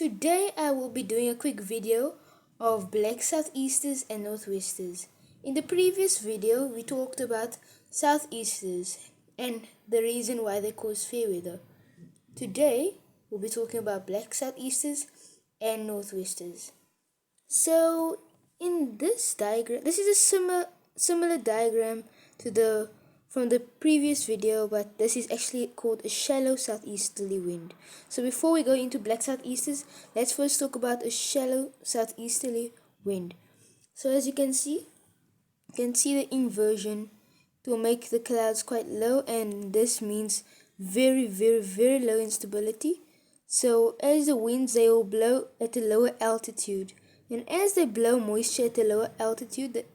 Today I will be doing a quick video of black southeasters and northwesters. In the previous video we talked about southeasters and the reason why they cause fair weather. Today we'll be talking about black southeasters and northwesters. So in this diagram, this is a similar diagram to the from the previous video, but this is actually called a shallow southeasterly wind. So before we go into black southeasters, let's first talk about a shallow southeasterly wind. So as you can see the inversion to make the clouds quite low, and this means very low instability. So as the winds, they will blow at a lower altitude, and as they blow moisture at a lower altitude,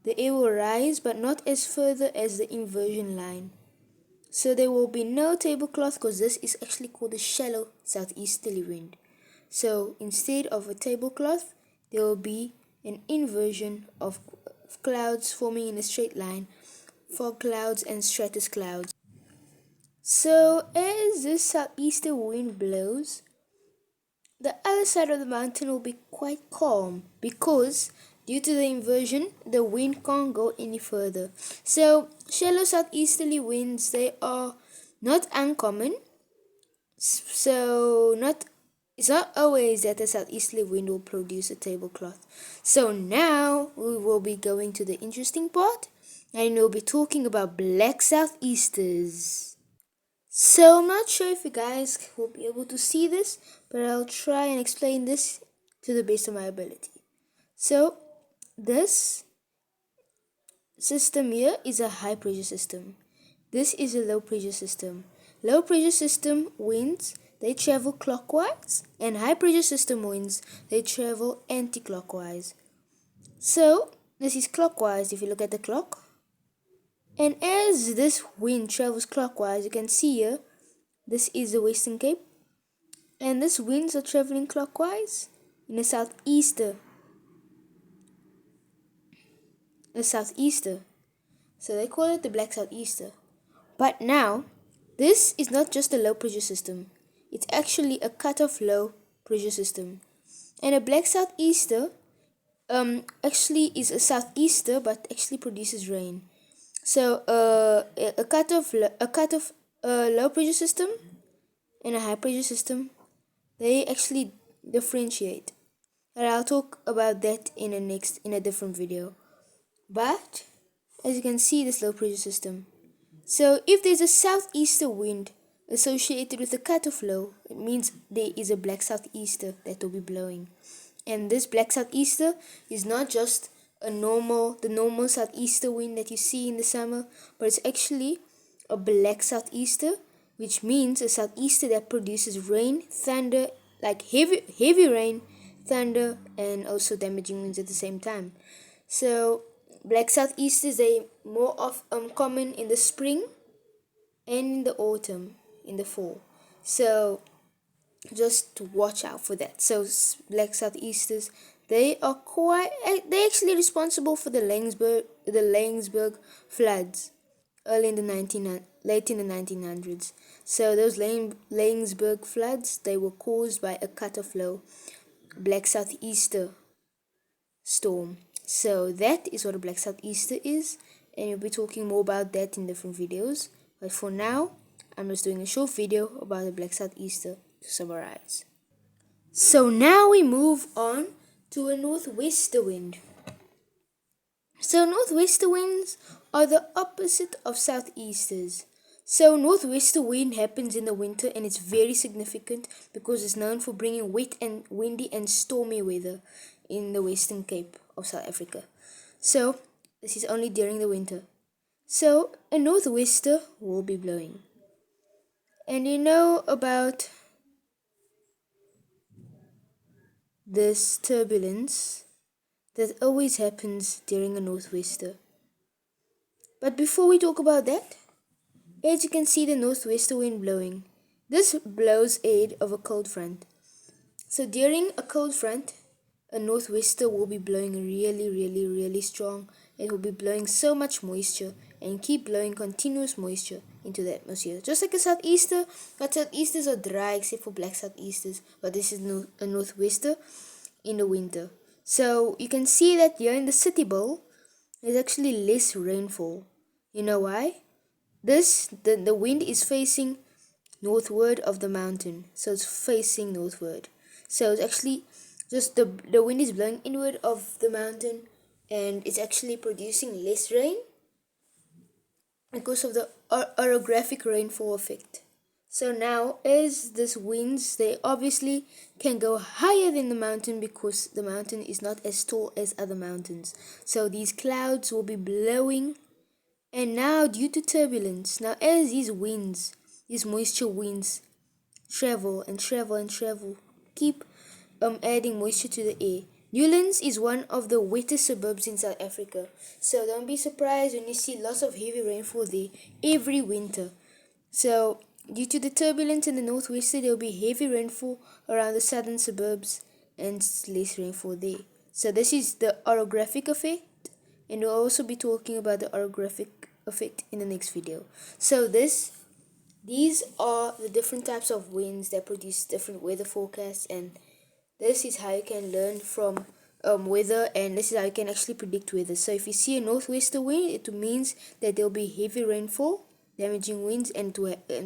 the air will rise, but not as further as the inversion line. So there will be no tablecloth, because this is actually called a shallow southeasterly wind. So instead of a tablecloth, there will be an inversion of clouds forming in a straight line, fog clouds and stratus clouds. So as this southeaster wind blows, the other side of the mountain will be quite calm, because due to the inversion, the wind can't go any further. So shallow southeasterly winds, they are not uncommon. It's not always that a southeasterly wind will produce a tablecloth. So now we will be going to the interesting part, and we'll be talking about black southeasters. So I'm not sure if you guys will be able to see this, but I'll try and explain this to the best of my ability. So this system here is a high pressure system. This is a low pressure system. Low pressure system winds, they travel clockwise, and high pressure system winds, they travel anti-clockwise. So this is clockwise if you look at the clock. And as this wind travels clockwise, you can see here, this is the Western Cape, and these winds are traveling clockwise in a southeaster. So they call it the black southeaster. But now, this is not just a low pressure system, it's actually a cutoff low pressure system. And a black southeaster actually is a southeaster, but actually produces rain. So a cutoff low pressure system and a high pressure system, they actually differentiate, and I'll talk about that in a different video. But as you can see, this low pressure system, so if there's a southeaster wind associated with a cutoff low, it means there is a black southeaster that will be blowing. And this black southeaster is not just the normal southeaster wind that you see in the summer, but it's actually a black southeaster, which means a southeaster that produces rain, thunder, like heavy rain, thunder, and also damaging winds at the same time. So black southeasters, they more common in the spring and in the autumn, in the fall. So just watch out for that. So black southeasters, they're actually responsible for the Laingsburg floods late in the 1900s. So those Laingsburg floods, they were caused by a cutoff low black southeaster storm. So that is what a black southeaster is, and we'll be talking more about that in different videos. But for now, I'm just doing a short video about the black southeaster to summarize. So now we move on to a northwester wind. So northwester winds are the opposite of southeasters. So northwester wind happens in the winter, and it's very significant because it's known for bringing wet and windy and stormy weather in the Western Cape of South Africa. So this is only during the winter. So a northwester will be blowing. And you know about this turbulence that always happens during a northwester. But before we talk about that, as you can see the northwester wind blowing, this blows ahead of a cold front. So during a cold front, a northwester will be blowing really strong. It will be blowing so much moisture and keep blowing continuous moisture into the atmosphere. Just like a southeaster, but southeasters are dry except for black southeasters, but this is a northwester in the winter. So you can see that here in the City Bowl, there's actually less rainfall. You know why? The wind is facing northward of the mountain, so it's facing northward. So it's actually just the wind is blowing inward of the mountain, and it's actually producing less rain because of the orographic rainfall effect. So now, as these winds, they obviously can go higher than the mountain because the mountain is not as tall as other mountains. So these clouds will be blowing, and now due to turbulence, now as these winds, these moisture winds, travel and travel and travel, keep adding moisture to the air. Newlands is one of the wettest suburbs in South Africa, so don't be surprised when you see lots of heavy rainfall there every winter. So, due to the turbulence in the northwester, there will be heavy rainfall around the southern suburbs and less rainfall there. So, this is the orographic effect, and we'll also be talking about the orographic effect in the next video. So, these are the different types of winds that produce different weather forecasts, and this is how you can learn from weather, and this is how you can actually predict weather. So if you see a northwester wind, it means that there will be heavy rainfall, damaging winds, and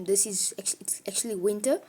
this is actually winter.